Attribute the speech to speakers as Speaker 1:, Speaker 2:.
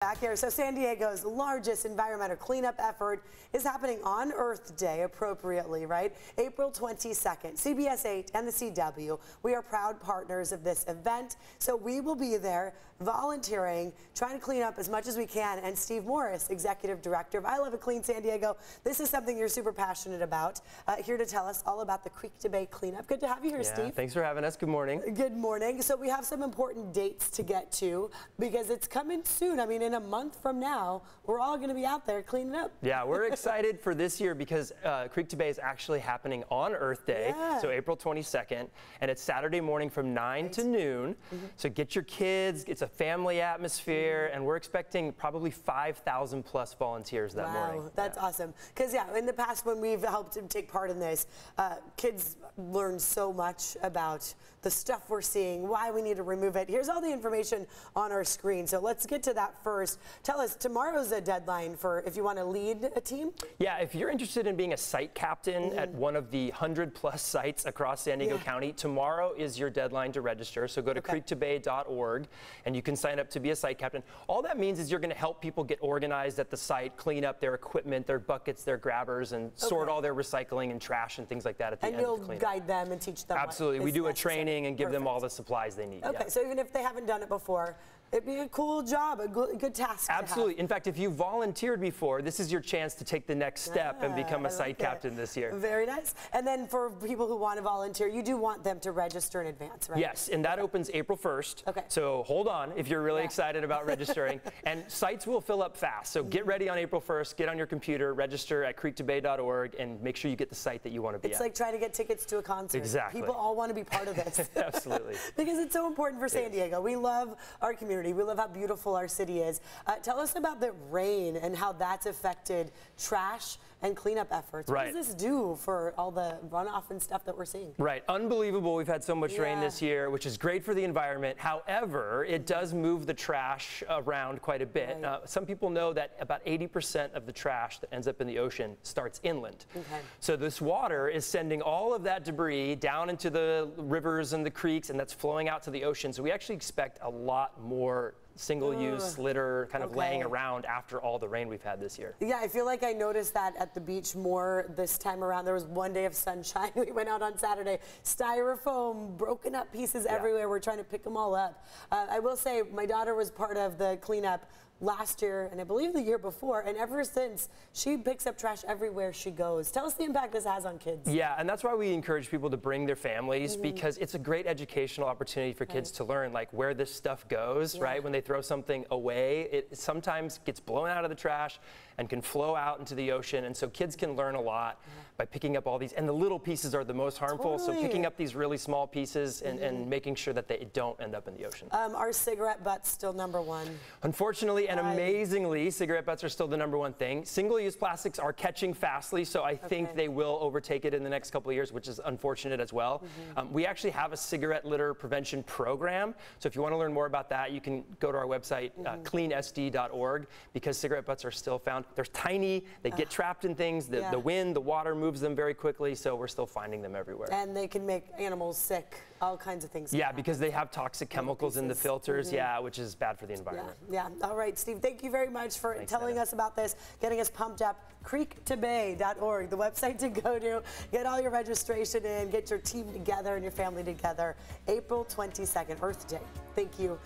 Speaker 1: Back here. So San Diego's largest environmental cleanup effort is happening on Earth Day, appropriately, right? April 22nd. CBS 8 and the CW, we are proud partners of this event. So we will be there volunteering, trying to clean up as much as we can. And Steve Morris, Executive Director of I Love It Clean San Diego, this is something you're super passionate about. Here to tell us all about the Creek to Bay cleanup. Good to have you here, Steve.
Speaker 2: Thanks for having us. Good morning.
Speaker 1: Good morning. So we have some important dates to get to because it's coming soon. I mean, in a month from now, we're all going to be out there cleaning up.
Speaker 2: Yeah, we're excited for this year because Creek to Bay is actually happening on Earth Day, so April 22nd, and it's Saturday morning from 9 to noon. So get your kids, it's a family atmosphere, and we're expecting probably 5,000 plus volunteers that morning.
Speaker 1: Wow, that's awesome. Because in the past when we've helped to take part in this, kids learn so much about the stuff we're seeing, why we need to remove it. Here's all the information on our screen. So let's get to that first. Tell us, tomorrow's a deadline for if you want to lead a team? Yeah,
Speaker 2: if you're interested in being a site captain at one of the 100+ sites across San Diego County, tomorrow is your deadline to register. So go to creektobay.org and you can sign up to be a site captain. All that means is you're going to help people get organized at the site, clean up their equipment, their buckets, their grabbers, and sort all their recycling and trash and things like that at the end of the cleanup.
Speaker 1: And you'll guide them and teach them.
Speaker 2: Absolutely. We do a training and give them all the supplies they need.
Speaker 1: Okay, so even if they haven't done it before, it'd be a cool job, a good task.
Speaker 2: Absolutely. In fact, if you volunteered before, this is your chance to take the next step and become a site captain this year.
Speaker 1: Very nice. And then for people who want to volunteer, you do want them to register in advance, right?
Speaker 2: Yes, and that opens April 1st. Okay. So hold on if you're really excited about registering. And sites will fill up fast. So get ready on April 1st, get on your computer, register at creektobay.org, and make sure you get the site that you want to be at.
Speaker 1: It's like trying to get tickets to a concert.
Speaker 2: Exactly.
Speaker 1: People all want to be part of this.
Speaker 2: Absolutely.
Speaker 1: Because it's so important for San Diego. We love our community. We love how beautiful our city is. Tell us about the rain and how that's affected trash and cleanup efforts. What does this do for all the runoff and stuff that we're seeing? Right.
Speaker 2: Unbelievable. We've had so much rain this year, which is great for the environment. However, it does move the trash around quite a bit. Some people know that about 80% of the trash that ends up in the ocean starts inland. So this water is sending all of that debris down into the rivers and the creeks, and that's flowing out to the ocean. So we actually expect a lot more single-use litter kind of laying around after all the rain we've had this year.
Speaker 1: Yeah, I feel like I noticed that at the beach more this time around. There was one day of sunshine. We went out on Saturday. Styrofoam, broken up pieces everywhere. We're trying to pick them all up. I will say my daughter was part of the cleanup last year and I believe the year before, and ever since she picks up trash everywhere she goes. Tell us the impact this has on kids.
Speaker 2: Yeah, and that's why we encourage people to bring their families because it's a great educational opportunity for kids to learn like where this stuff goes, right? When they throw something away, it sometimes gets blown out of the trash and can flow out into the ocean, and so kids can learn a lot by picking up all these, and the little pieces are the most harmful, so picking up these really small pieces and making sure that they don't end up in the ocean.
Speaker 1: Are cigarette butts still #1?
Speaker 2: Unfortunately and amazingly, cigarette butts are still the #1 thing. Single-use plastics are catching fastly, so I think they will overtake it in the next couple of years, which is unfortunate as well. We actually have a cigarette litter prevention program, so if you want to learn more about that, you can go to our website, cleansd.org, because cigarette butts are still found. They're tiny, they get trapped in things, the wind, the water moves them very quickly, so we're still finding them everywhere.
Speaker 1: And they can make animals sick, all kinds of things.
Speaker 2: Yeah, because they have toxic chemicals in the filters, which is bad for the environment.
Speaker 1: Yeah. All right, Steve, thank you very much for telling us about this, getting us pumped up. creektobay.org, the website to go to. Get all your registration in, get your team together and your family together. April 22nd, Earth Day. Thank you.